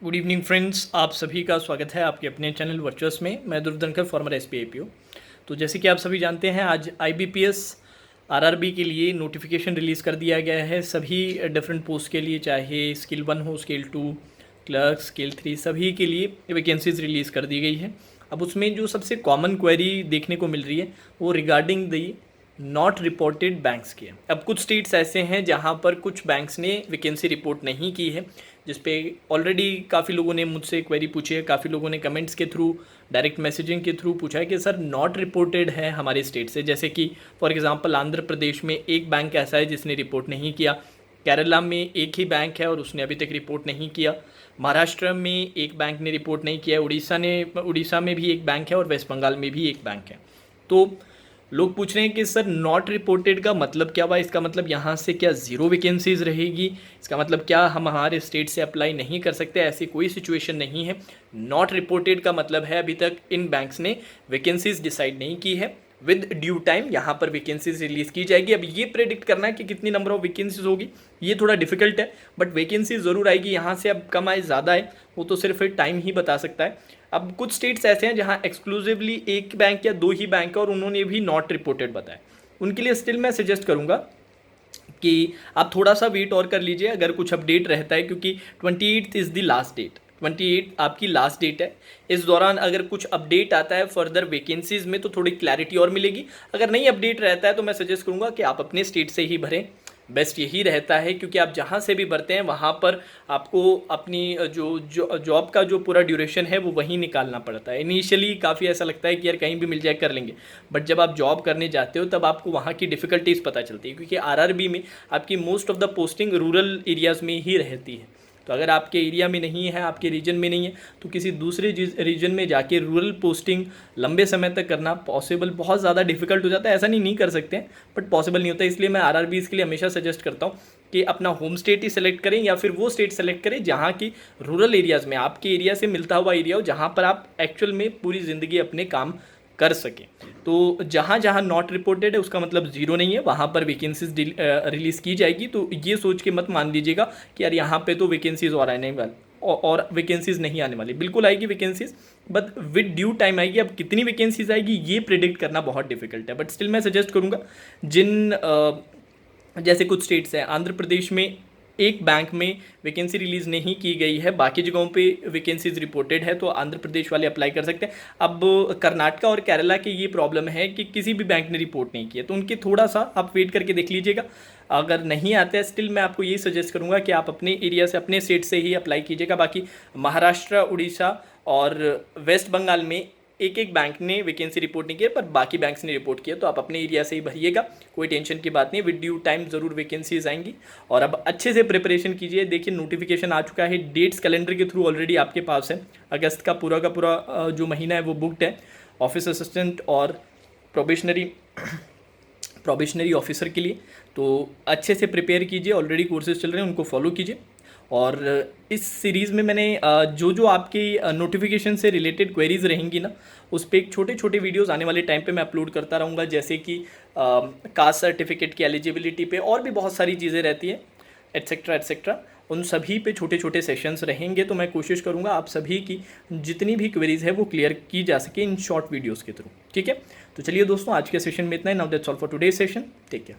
Good evening friends, आप सभी का स्वागत है आपके अपने चैनल वर्चुअस में। मैं ध्रुव धनखड़, फॉर्मर एसपीआईपीओ। तो जैसे कि आप सभी जानते हैं, आज आईबीपीएस आरआरबी के लिए नोटिफिकेशन रिलीज़ कर दिया गया है सभी डिफरेंट पोस्ट के लिए, चाहे स्किल 1 हो, स्किल 2, क्लर्क, स्किल 3, सभी के लिए वैकेंसीज रिलीज़ कर दी गई है। अब उसमें जो सबसे कॉमन क्वेरी देखने को मिल रही है वो regarding the not reported banks की है। अब कुछ स्टेट्स ऐसे हैं जहां पर कुछ बैंक्स ने वैकेंसी रिपोर्ट नहीं की है, जिस पे ऑलरेडी काफ़ी लोगों ने मुझसे क्वेरी पूछी है, काफ़ी लोगों ने कमेंट्स के थ्रू, डायरेक्ट मैसेजिंग के थ्रू पूछा है कि सर नॉट रिपोर्टेड है हमारे स्टेट से। जैसे कि फॉर एग्जांपल आंध्र प्रदेश में एक बैंक ऐसा है जिसने रिपोर्ट नहीं किया, केरला में एक ही बैंक है और उसने अभी तक रिपोर्ट नहीं किया, महाराष्ट्र में एक बैंक ने रिपोर्ट नहीं किया, उड़ीसा में भी एक बैंक है और वेस्ट बंगाल में भी एक बैंक है। तो लोग पूछ रहे हैं कि सर नॉट रिपोर्टेड का मतलब क्या हुआ? इसका मतलब यहाँ से क्या ज़ीरो वैकेंसीज रहेगी? इसका मतलब क्या हम हमारे स्टेट से अप्लाई नहीं कर सकते? ऐसी कोई सिचुएशन नहीं है। नॉट रिपोर्टेड का मतलब है अभी तक इन बैंक्स ने वैकेंसीज डिसाइड नहीं की है। विद ड्यू टाइम यहाँ पर वैकेंसीज रिलीज़ की जाएगी। अब ये प्रेडिक्ट करना है कि कितनी नंबर ऑफ वैकेंसीज होगी, ये थोड़ा डिफिकल्ट है, बट वैकेंसी ज़रूर आएगी। यहाँ से अब कम आए ज़्यादा है वो तो सिर्फ टाइम ही बता सकता है। अब कुछ स्टेट्स ऐसे हैं जहाँ एक्सक्लूसिवली एक बैंक या दो ही बैंक है और उन्होंने भी नॉट रिपोर्टेड बताया। उनके लिए स्टिल मैं सजेस्ट करूँगा कि आप थोड़ा सा वेट और कर लीजिए अगर कुछ अपडेट रहता है, क्योंकि 28 इज़ द लास्ट डेट। 28 आपकी लास्ट डेट है। इस दौरान अगर कुछ अपडेट आता है फर्दर वैकेंसीज में तो थोड़ी क्लैरिटी और मिलेगी। अगर नहीं अपडेट रहता है तो मैं सजेस्ट करूँगा कि आप अपने स्टेट से ही भरें, बेस्ट यही रहता है, क्योंकि आप जहाँ से भी भरते हैं वहाँ पर आपको अपनी जॉब का जो पूरा ड्यूरेशन है वो वहीं निकालना पड़ता है। इनिशियली काफ़ी ऐसा लगता है कि यार कहीं भी मिल जाए कर लेंगे, बट जब आप जॉब करने जाते हो तब आपको वहाँ की डिफ़िकल्टीज़ पता चलती है, क्योंकि आरआरबी में आपकी most of the posting rural areas में ही रहती है। तो अगर आपके एरिया में नहीं है, आपके रीजन में नहीं है, तो किसी दूसरे रीजन में जाके रूरल पोस्टिंग लंबे समय तक करना पॉसिबल बहुत ज़्यादा डिफिकल्ट हो जाता है। ऐसा नहीं कर सकते हैं, बट पॉसिबल नहीं होता। इसलिए मैं आरआरबी के लिए हमेशा सजेस्ट करता हूँ कि अपना होम स्टेट ही सेलेक्ट करें या फिर वो स्टेट सेलेक्ट करें जहाँ की रूरल एरियाज़ में आपके एरिया से मिलता हुआ एरिया हो, जहाँ पर आप एक्चुअल में पूरी ज़िंदगी अपने काम कर सकें। तो जहाँ जहाँ नॉट रिपोर्टेड है उसका मतलब ज़ीरो नहीं है, वहाँ पर वैकेंसीज रिलीज़ की जाएगी। तो ये सोच के मत मान लीजिएगा कि यार यहाँ पे तो वैकेंसीज और आने वाली और वैकेंसीज नहीं आने वाली। बिल्कुल आएगी vacancies, but with due time आएगी। अब कितनी वैकेंसीज आएगी ये प्रिडिक्ट करना बहुत डिफिकल्ट है, बट स्टिल मैं सजेस्ट करूँगा जैसे कुछ स्टेट्स हैं, आंध्र प्रदेश में एक बैंक में वैकेंसी रिलीज़ नहीं की गई है, बाकी जगहों पे वैकेंसीज रिपोर्टेड है, तो आंध्र प्रदेश वाले अप्लाई कर सकते हैं। अब कर्नाटक और केरला की ये प्रॉब्लम है कि किसी भी बैंक ने रिपोर्ट नहीं किया, तो उनके थोड़ा सा आप वेट करके देख लीजिएगा। अगर नहीं आते हैं स्टिल मैं आपको ये सजेस्ट करूँगा कि आप अपने एरिया से, अपने स्टेट से ही अप्लाई कीजिएगा। बाकी महाराष्ट्र, उड़ीसा और वेस्ट बंगाल में एक एक बैंक ने वैकेंसी रिपोर्ट नहीं किया, पर बाकी बैंक्स ने रिपोर्ट किया, तो आप अपने एरिया से ही भरिएगा, कोई टेंशन की बात नहीं। विद ड्यू टाइम ज़रूर वैकेंसीज आएंगी और अब अच्छे से प्रिपरेशन कीजिए। देखिए नोटिफिकेशन आ चुका है, डेट्स कैलेंडर के थ्रू ऑलरेडी आपके पास है। अगस्त का पूरा जो महीना है वो बुकड है ऑफिस असिस्टेंट और प्रोबेशनरी ऑफिसर के लिए। तो अच्छे से प्रिपेयर कीजिए, ऑलरेडी कोर्सेज चल रहे हैं उनको फॉलो कीजिए। और इस सीरीज़ में मैंने जो आपकी नोटिफिकेशन से रिलेटेड क्वेरीज रहेंगी ना, उस पर एक छोटे छोटे वीडियोस आने वाले टाइम पे मैं अपलोड करता रहूँगा, जैसे कि कास्ट सर्टिफिकेट की एलिजिबिलिटी पे और भी बहुत सारी चीज़ें रहती हैं, एट्सेट्रा एट्सेट्रा। उन सभी पे छोटे छोटे सेशंस रहेंगे, तो मैं कोशिश करूँगा आप सभी की जितनी भी क्वेरीज है वो क्लियर की जा सके इन शॉर्ट वीडियोज़ के थ्रू। ठीक है, तो चलिए दोस्तों, आज के सेशन में इतना ही। Now that's all for today session. Take care.